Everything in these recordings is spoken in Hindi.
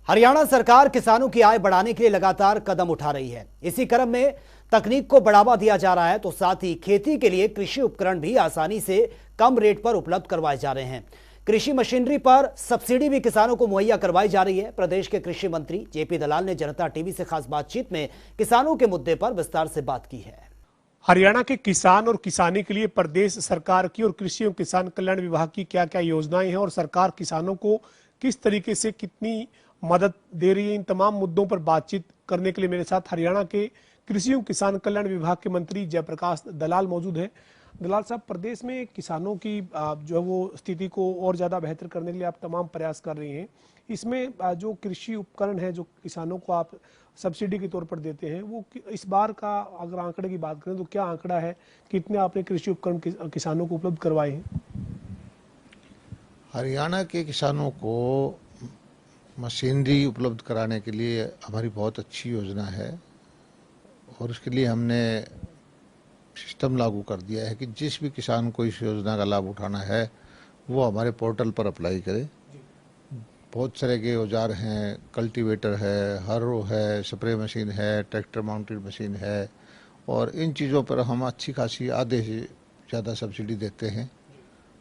हरियाणा सरकार किसानों की आय बढ़ाने के लिए लगातार कदम उठा रही है। इसी क्रम में तकनीक को बढ़ावा दिया जा रहा है, तो साथ ही खेती के लिए कृषि उपकरण भी आसानी से कम रेट पर उपलब्ध करवाए जा रहे हैं। कृषि मशीनरी पर सब्सिडी भी किसानों को मुहैया करवाई जा रही है। प्रदेश के कृषि मंत्री जेपी दलाल ने जनता टीवी से खास बातचीत में किसानों के मुद्दे पर विस्तार से बात की है। हरियाणा के किसान और किसानी के लिए प्रदेश सरकार की और कृषि एवं किसान कल्याण विभाग की क्या क्या योजनाएं हैं और सरकार किसानों को किस तरीके से कितनी मदद दे रही है, इन तमाम मुद्दों पर बातचीत करने के लिए मेरे साथ हरियाणा के कृषि एवं किसान कल्याण विभाग के मंत्री जयप्रकाश दलाल मौजूद हैं। दलाल साहब, प्रदेश में किसानों की जो है वो स्थिति को और ज़्यादा बेहतर करने के लिए आप तमाम प्रयास कर रही हैं। इसमें जो कृषि उपकरण है जो किसानों को आप सब्सिडी के तौर पर देते हैं, वो इस बार का अगर आंकड़े की बात करें तो क्या आंकड़ा है, कितने आपने कृषि उपकरण किसानों को उपलब्ध करवाए हैं? हरियाणा के किसानों को मशीनरी उपलब्ध कराने के लिए हमारी बहुत अच्छी योजना है और उसके लिए हमने सिस्टम लागू कर दिया है कि जिस भी किसान को इस योजना का लाभ उठाना है वो हमारे पोर्टल पर अप्लाई करे। बहुत सारे के औजार हैं, कल्टीवेटर है, हरो है, स्प्रे मशीन है, ट्रैक्टर माउंटेड मशीन है और इन चीज़ों पर हम अच्छी खासी आधे से ज़्यादा सब्सिडी देते हैं।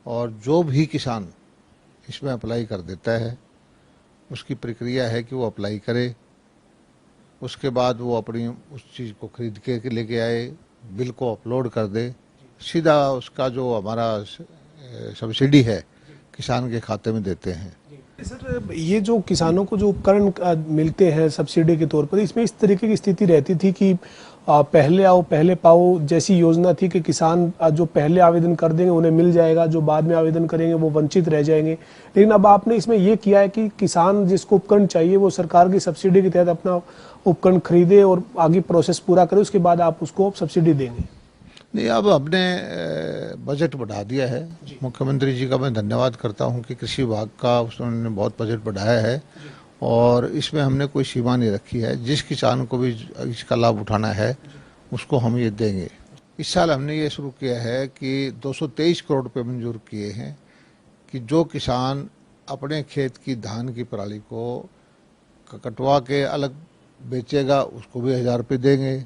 और जो भी किसान इसमें अप्लाई कर देता है उसकी प्रक्रिया है कि वो अप्लाई करे, उसके बाद वो अपनी उस चीज़ को खरीद के लेके आए, बिल को अपलोड कर दे, सीधा उसका जो हमारा सब्सिडी है किसान के खाते में देते हैं। सर, ये जो किसानों को जो उपकरण मिलते हैं सब्सिडी के तौर पर, इसमें इस तरीके की स्थिति रहती थी कि पहले आओ पहले पाओ जैसी योजना थी कि किसान जो पहले आवेदन कर देंगे उन्हें मिल जाएगा, जो बाद में आवेदन करेंगे वो वंचित रह जाएंगे। लेकिन अब आपने इसमें ये किया है कि किसान जिसको उपकरण चाहिए वो सरकार की सब्सिडी के तहत अपना उपकरण खरीदे और आगे प्रोसेस पूरा करे, उसके बाद आप उसको सब्सिडी देंगे। नहीं, अब हमने बजट बढ़ा दिया है। मुख्यमंत्री जी का मैं धन्यवाद करता हूं कि कृषि विभाग का उन्होंने बहुत बजट बढ़ाया है और इसमें हमने कोई सीमा नहीं रखी है। जिस किसान को भी इसका लाभ उठाना है उसको हम ये देंगे। इस साल हमने ये शुरू किया है कि 223 करोड़ रुपये मंजूर किए हैं कि जो किसान अपने खेत की धान की पराली को कटवा के अलग बेचेगा उसको भी 1000 रुपये देंगे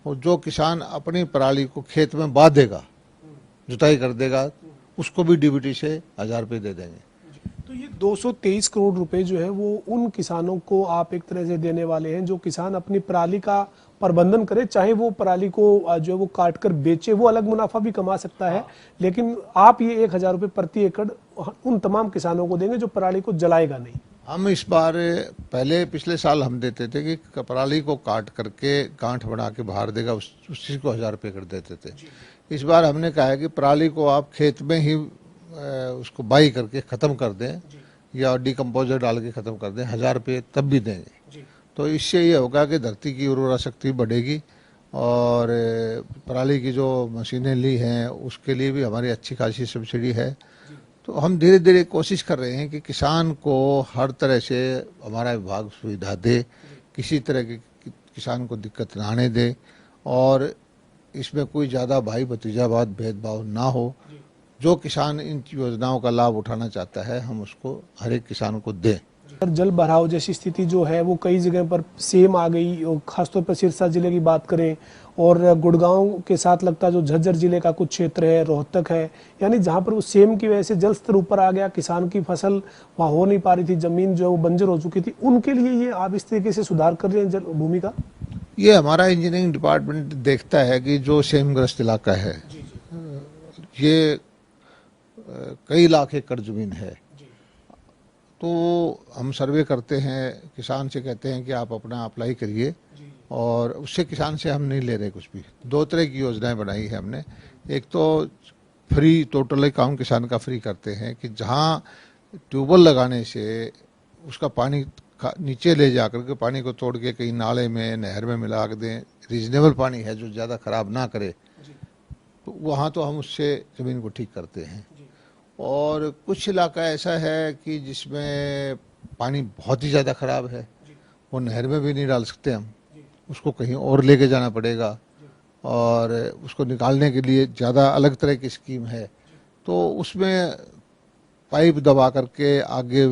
और जो किसान अपनी पराली को खेत में बा देगा, जुताई कर देगा, उसको भी डीबीटी से 1000 रुपये दे देंगे। तो ये 223 करोड़ रुपए जो है वो उन किसानों को आप एक तरह से देने वाले हैं जो किसान अपनी पराली का प्रबंधन करे, चाहे वो पराली को जो है वो काट कर बेचे, वो अलग मुनाफा भी कमा सकता है, लेकिन आप ये 1000 रुपये प्रति एकड़ उन तमाम किसानों को देंगे जो पराली को जलाएगा नहीं। हम इस बार पिछले साल हम देते थे कि पराली को काट करके गांठ बना के बाहर देगा, उसी को 1000 रुपये कर देते थे। इस बार हमने कहा है कि पराली को आप खेत में ही उसको बाई करके ख़त्म कर दें या डिकम्पोजर डाल के ख़त्म कर दें, 1000 रुपये तब भी देंगे। तो इससे ये होगा कि धरती की उर्वरा शक्ति बढ़ेगी और पराली की जो मशीनें ली हैं उसके लिए भी हमारी अच्छी खासी सब्सिडी है। तो हम धीरे धीरे कोशिश कर रहे हैं कि किसान को हर तरह से हमारा विभाग सुविधा दे, किसी तरह के किसान को दिक्कत ना आने दे और इसमें कोई ज़्यादा भाई भतीजावाद भेदभाव ना हो। जो किसान इन योजनाओं का लाभ उठाना चाहता है हम उसको हर एक किसान को दें। जल भराव जैसी स्थिति जो है वो कई जगह पर सेम आ गई, और खासतौर पर सिरसा जिले की बात करें और गुड़गांव के साथ लगता जो झज्जर जिले का कुछ क्षेत्र है, रोहतक है, यानी जहां पर वो सेम की वजह से जल स्तर ऊपर आ गया, किसान की फसल वहां हो नहीं पा रही थी, जमीन जो वो बंजर हो चुकी थी, उनके लिए ये आप इस तरीके से सुधार कर रहे हैं जल भूमि का? ये हमारा इंजीनियरिंग डिपार्टमेंट देखता है कि जो सेमग्रस्त इलाका है, ये कई लाख एकड़ जमीन है, तो हम सर्वे करते हैं, किसान से कहते हैं कि आप अपना अप्लाई करिए और उससे किसान से हम नहीं ले रहे कुछ भी। 2 तरह की योजनाएं बनाई है हमने। एक तो फ्री, टोटली काम किसान का फ्री करते हैं कि जहां ट्यूबवेल लगाने से उसका पानी नीचे ले जा करके पानी को तोड़ के कहीं नाले में नहर में मिला के दें, रीजनेबल पानी है जो ज़्यादा ख़राब ना करे, तो वहाँ तो हम उससे ज़मीन को ठीक करते हैं। और कुछ इलाका ऐसा है कि जिसमें पानी बहुत ही ज़्यादा ख़राब है, वो नहर में भी नहीं डाल सकते हम, उसको कहीं और लेके जाना पड़ेगा और उसको निकालने के लिए ज़्यादा अलग तरह की स्कीम है। तो उसमें पाइप दबा करके आगे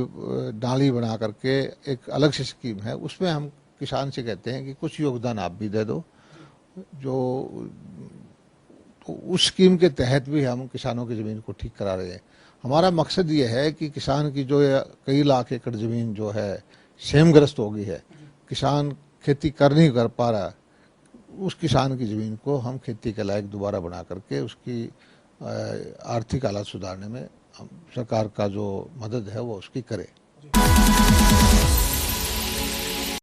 नाली बना करके एक अलग से स्कीम है, उसमें हम किसान से कहते हैं कि कुछ योगदान आप भी दे दो, जो तो उस स्कीम के तहत भी हम किसानों की ज़मीन को ठीक करा रहे हैं। हमारा मकसद ये है कि किसान की जो कई लाख एकड़ ज़मीन जो है क्षेमग्रस्त हो गई है, किसान खेती कर नहीं कर पा रहा, उस किसान की ज़मीन को हम खेती के लायक दोबारा बना करके उसकी आर्थिक हालात सुधारने में सरकार का जो मदद है वो उसकी करे।